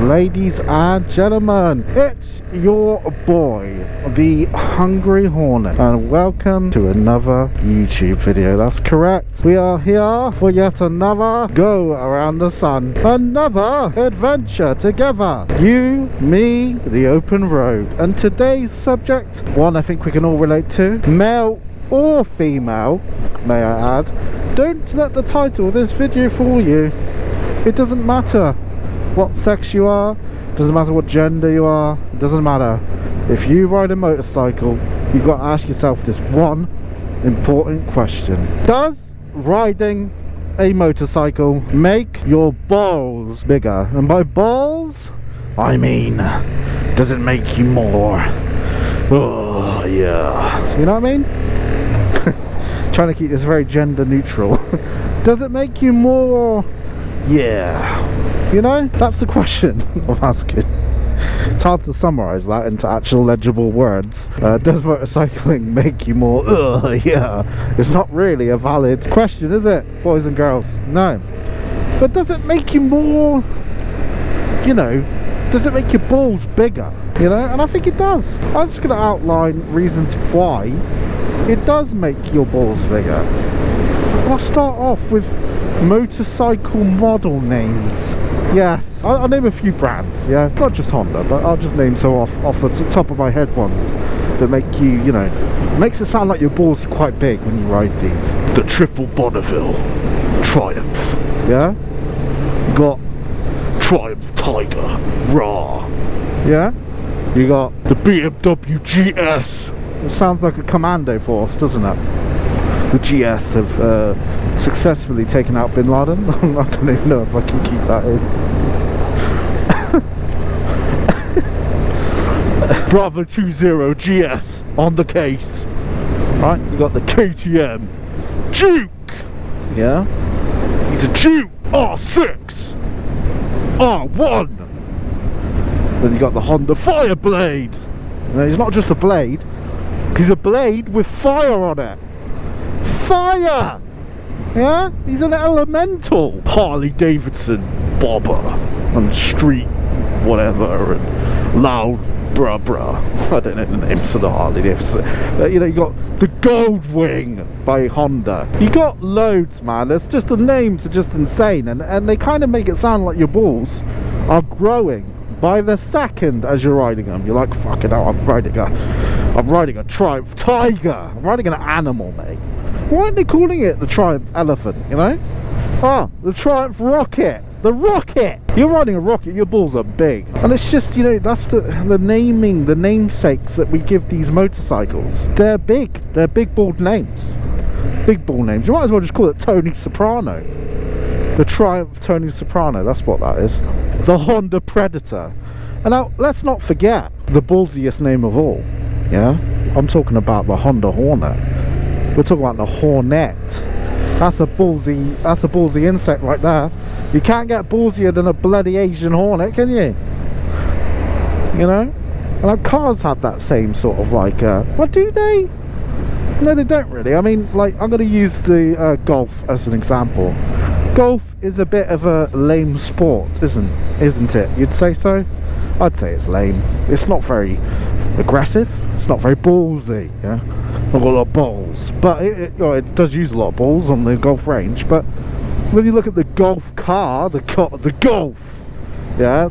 Ladies and gentlemen, it's your boy, the Hungry Hornet, and welcome to another YouTube video. That's correct. We are here for yet another go around the sun, another adventure together. You, me, the open road. And today's subject, one I think we can all relate to, male or female, may I add. Don't let the title of this video fool you. It doesn't matter what sex you are, doesn't matter what gender you are, it doesn't matter. If you ride a motorcycle, you've got to ask yourself this one important question. Does riding a motorcycle make your balls bigger? And by balls, I mean, does it make you more? Oh yeah, you know what I mean? Trying to keep this very gender neutral. Does it make you more? Yeah, you know, that's the question I'm asking. It's hard to summarize that into actual legible words. Does motorcycling make you more? Yeah, it's not really a valid question, is it, boys and girls? No. But does it make you more, you know, does it make your balls bigger? You know, and I think it does. I'm just going to outline reasons why it does make your balls bigger. And I'll start off with motorcycle model names. Yes, I'll name a few brands, yeah, not just Honda, but I'll just name some off the top of my head ones that make you, you know, makes it sound like your balls are quite big when you ride these. The Triple Bonneville Triumph, yeah, got Triumph Tiger Raw, yeah, you got the BMW GS. It sounds like a commando force, doesn't it? The GS have successfully taken out Bin Laden. I don't even know if I can keep that in. Bravo 20 GS on the case. Right, you got the KTM Duke. Yeah, he's a Duke R6 R1. Then you got the Honda Fireblade. Now, he's not just a blade, he's a blade with fire on it. Fire! Yeah? He's an elemental. Harley Davidson Bobber and Street whatever and Loud Bruh Bruh. I don't know the names of the Harley Davidson. You know, you got the Goldwing by Honda. You got loads, man. It's just the names are just insane, and they kind of make it sound like your balls are growing by the second as you're riding them. You're like, fucking hell, I'm riding a Triumph Tiger. I'm riding an animal, mate. Why aren't they calling it the Triumph Elephant, you know? Ah, the Triumph Rocket. The Rocket! You're riding a rocket, your balls are big. And it's just, you know, that's the naming, the namesakes that we give these motorcycles. They're big. They're big bald names. Big ball names. You might as well just call it Tony Soprano. The Triumph Tony Soprano, that's what that is. The Honda Predator. And now, let's not forget the ballsiest name of all. Yeah? I'm talking about the Honda Hornet. We're talking about the Hornet. That's a ballsy insect right there. You can't get ballsier than a bloody Asian Hornet, can you? You know? And like, cars have that same sort of like, well, do they? No, they don't really. I mean, like, I'm going to use the Golf as an example. Golf is a bit of a lame sport, isn't it? You'd say so? I'd say it's lame. It's not very aggressive. It's not very ballsy, yeah? Not got a lot of balls, but it does use a lot of balls on the golf range. But when you look at the golf car, the Golf, yeah,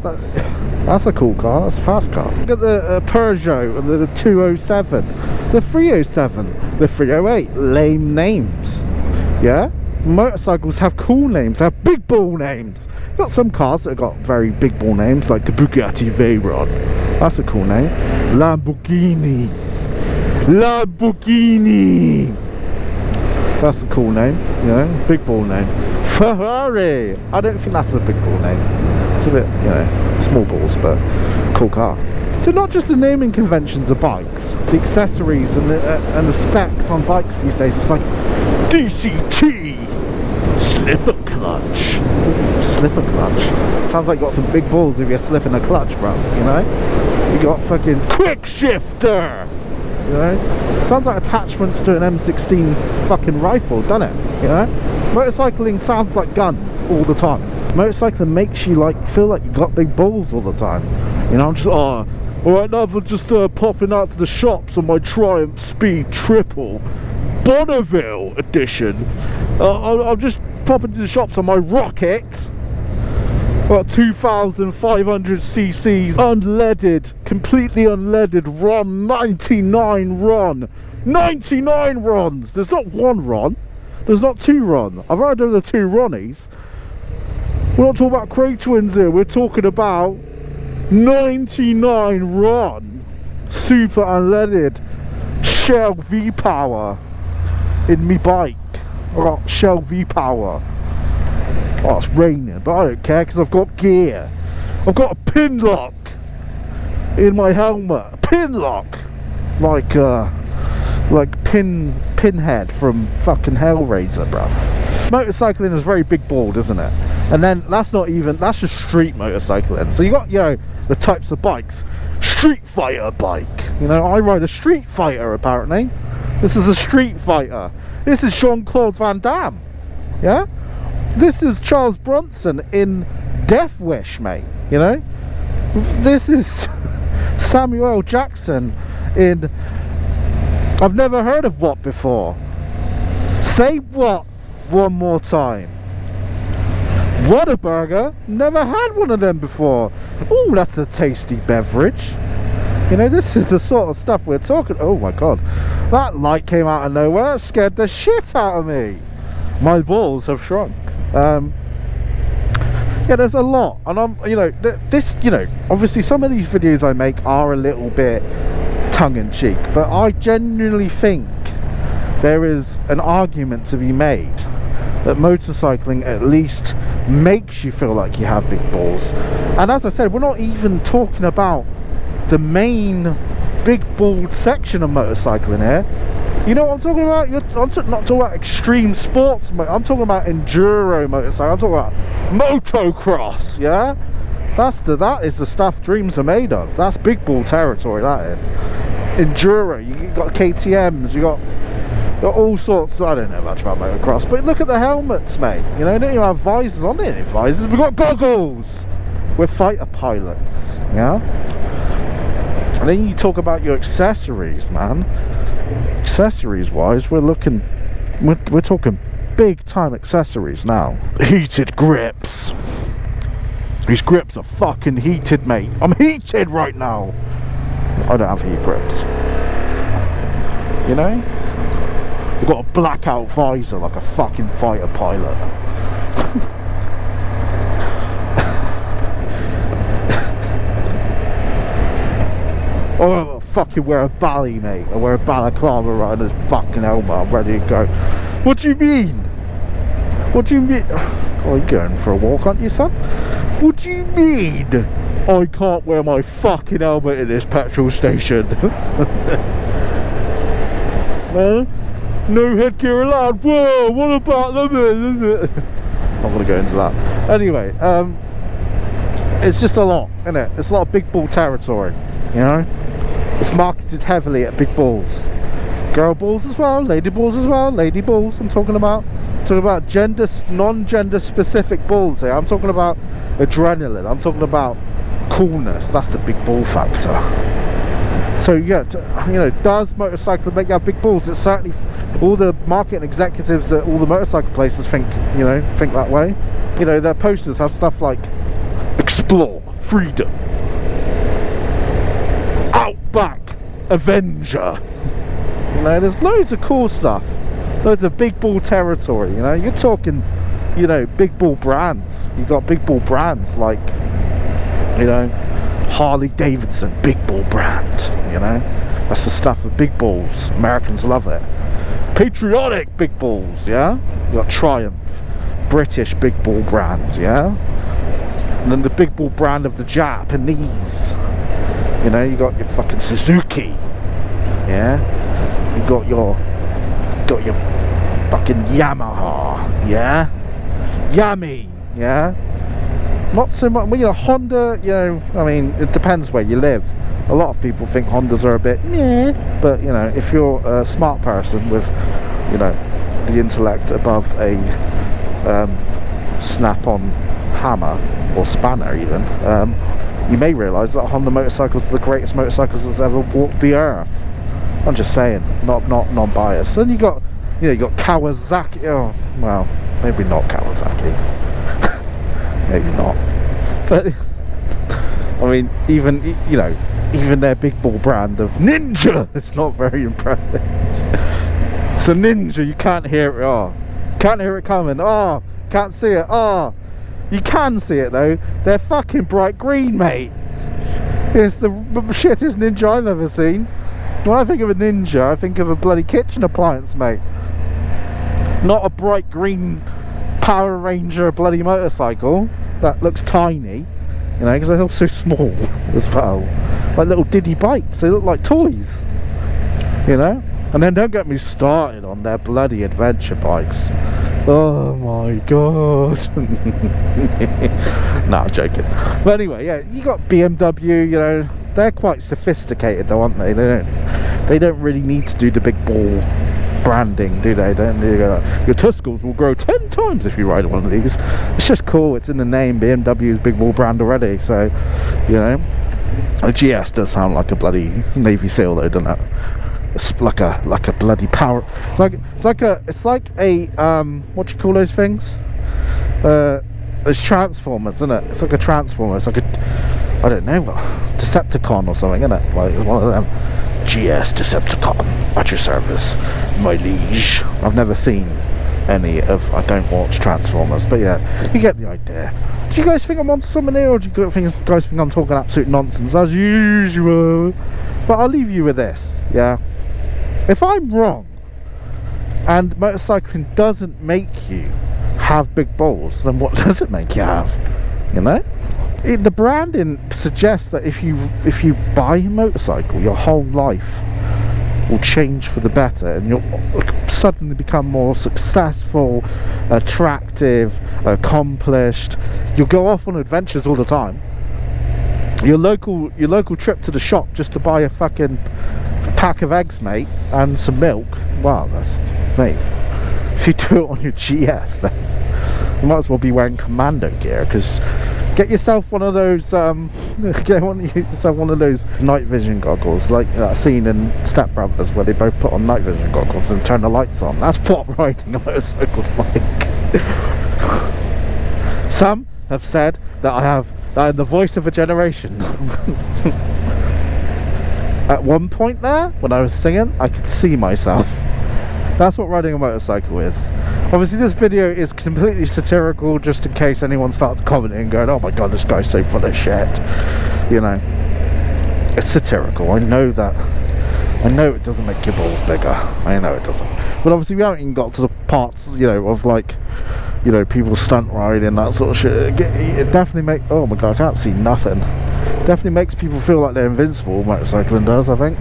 that's a cool car. That's a fast car. Look at the Peugeot, the 207, the 307, the 308. Lame names, yeah. Motorcycles have cool names, have big ball names. You've got some cars that have got very big ball names, like the Bugatti Veyron. That's a cool name. Lamborghini. That's a cool name, you know, big ball name. Ferrari. I don't think that's a big ball name. It's a bit, you know, small balls, but cool car. So not just the naming conventions of bikes, the accessories and the specs on bikes these days. It's like DCT. Slipper clutch. Slipper clutch. Sounds like you got some big balls if you're slipping a clutch, bruv, you know? You got fucking quick shifter. You know? Sounds like attachments to an M16 fucking rifle, doesn't it? You know? Motorcycling sounds like guns all the time. Motorcycling makes you like feel like you got big balls all the time. You know, I'm just alright now for just popping out to the shops on my Triumph Speed Triple Bonneville edition. I'm just popping to the shops on my Rocket. Got 2,500 cc's unleaded, completely unleaded Ron 99 Ron. 99 Rons! There's not one Ron. There's not two Ron. I've heard of the two Ronnies. We're not talking about Craig twins here. We're talking about 99 Ron. Super unleaded Shell V-Power in me bike. I got Shell V-Power. Oh, it's raining, but I don't care because I've got gear. I've got a pin lock in my helmet. A pin lock, like Pinhead from fucking Hellraiser, bruv. Motorcycling is very big balled, isn't it? And then that's just street motorcycling. So you got, you know, the types of bikes. Street Fighter bike. You know, I ride a Street Fighter apparently. This is a Street Fighter. This is Jean-Claude Van Damme. Yeah? This is Charles Bronson in Death Wish, mate. You know? This is Samuel Jackson in I've never heard of what before. Say what one more time. Whataburger? Never had one of them before. Oh, that's a tasty beverage. You know, this is the sort of stuff we're talking. Oh my god, that light came out of nowhere. It scared the shit out of me. My balls have shrunk. Yeah, there's a lot, and I'm, you know, this, you know, obviously some of these videos I make are a little bit tongue-in-cheek, but I genuinely think there is an argument to be made that motorcycling at least makes you feel like you have big balls. And as I said, we're not even talking about the main big balled section of motorcycling here. You know what I'm talking about? I'm not talking about extreme sports, I'm talking about enduro motorcycle. I'm talking about motocross, yeah? That is the stuff dreams are made of. That's big ball territory, that is. Enduro, you got KTMs, you got all sorts. I don't know much about motocross, but look at the helmets, mate. You know, they don't even have visors on it. Visors. We've got goggles. We're fighter pilots, yeah. And then you talk about your accessories, man. Accessories wise, we're talking big time accessories now. Heated grips. These grips are fucking heated, mate. I'm heated right now. I don't have heat grips. You know? We've got a blackout visor like a fucking fighter pilot. Oh, fucking wear a bally, mate. I wear a balaclava right on this fucking helmet. I'm ready to go. What do you mean? What do you mean? Oh, you're going for a walk, aren't you, son? What do you mean I can't wear my fucking helmet in this petrol station? Well, no headgear allowed. Whoa, what about them? I'm gonna go into that. Anyway, it's just a lot, isn't it? It's a lot of big ball territory, you know? It's marketed heavily at big balls. Girl balls as well, lady balls as well, lady balls. I'm talking about non-gender specific balls here. I'm talking about adrenaline. I'm talking about coolness. That's the big ball factor. So yeah, you know, does motorcycling make you have big balls? It's certainly, all the marketing executives at all the motorcycle places think that way. You know, their posters have stuff like explore, freedom, outback, Avenger. You know, there's loads of cool stuff, loads of big ball territory. You know, you're talking, you know, big ball brands. You got big ball brands like, you know, Harley Davidson, big ball brand. You know, that's the stuff of big balls. Americans love it. Patriotic big balls, yeah. You got Triumph, British big ball brand, yeah. And then the big ball brand of the Japanese. You know, you got your fucking Suzuki, yeah. You got your fucking Yamaha, yeah. Yami, yeah. Not so much, well, you know, Honda, you know, I mean, it depends where you live. A lot of people think Hondas are a bit meh, but you know, if you're a smart person with, you know, the intellect above a snap-on hammer or spanner even, you may realise that Honda motorcycles are the greatest motorcycles that's ever walked the earth. I'm just saying, not non-biased. Then you got Kawasaki. Oh, well, maybe not Kawasaki. Maybe not. But I mean, even their big ball brand of Ninja, it's not very impressive. It's a Ninja. You can't hear it. Oh, can't hear it coming. Oh, can't see it. Oh, you can see it though. They're fucking bright green, mate. It's the shittest Ninja I've ever seen. When I think of a Ninja, I think of a bloody kitchen appliance, mate. Not a bright green Power Ranger bloody motorcycle that looks tiny, you know, because they're all so small as well. Like little diddy bikes, they look like toys, you know. And then don't get me started on their bloody adventure bikes. Oh my god. No, I'm joking. But anyway, yeah, you got BMW, you know, they're quite sophisticated though, aren't they? They don't really need to do the big ball branding, do they? Your testicles will grow 10 times if you ride one of these. It's just cool, it's in the name. BMW's big ball brand already, so, you know. A GS does sound like a bloody Navy SEAL though, doesn't it? It's like a bloody power. It's like a what do you call those things? It's Transformers, isn't it? It's like a Transformer. It's like a, I don't know, Decepticon or something, isn't it? Like one of them. GS Decepticon at your service, my liege. I've never seen any of. I don't watch Transformers, but yeah, you get the idea. Do you guys think I'm onto something here, or do you guys think I'm talking absolute nonsense as usual? But I'll leave you with this, yeah. If I'm wrong, and motorcycling doesn't make you have big balls, then what does it make you have? You know? The branding suggests that if you buy a motorcycle, your whole life will change for the better, and you'll suddenly become more successful, attractive, accomplished. You'll go off on adventures all the time. Your local trip to the shop just to buy a fucking pack of eggs, mate, and some milk. Wow, that's, mate, if you do it on your GS, mate, you might as well be wearing commando gear, because get yourself one of those one of those night vision goggles, like that scene in Step Brothers where they both put on night vision goggles and turn the lights on. That's what riding a motorcycle's like. Some have said that I'm the voice of a generation. At one point there, when I was singing, I could see myself. That's what riding a motorcycle is. Obviously this video is completely satirical, just in case anyone starts commenting and going, oh my god, this guy's so full of shit. You know, it's satirical. I know that. I know it doesn't make your balls bigger. I know it doesn't. But obviously we haven't even got to the parts, you know, of like, you know, people stunt riding, that sort of shit. It definitely makes, oh my god, I can't see nothing. Definitely makes people feel like they're invincible, motorcycling does, I think.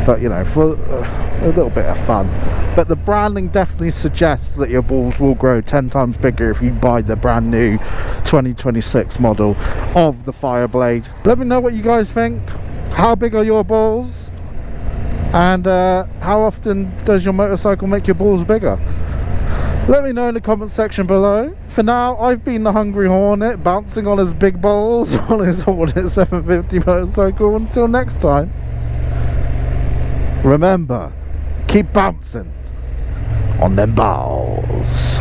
But you know, for a little bit of fun. But the branding definitely suggests that your balls will grow 10 times bigger if you buy the brand new 2026 model of the Fireblade. Let me know what you guys think. How big are your balls? And how often does your motorcycle make your balls bigger? Let me know in the comment section below. For now, I've been the Hungry Hornet, bouncing on his big balls on his Hornet 750 motorcycle. Until next time, remember, keep bouncing on them balls.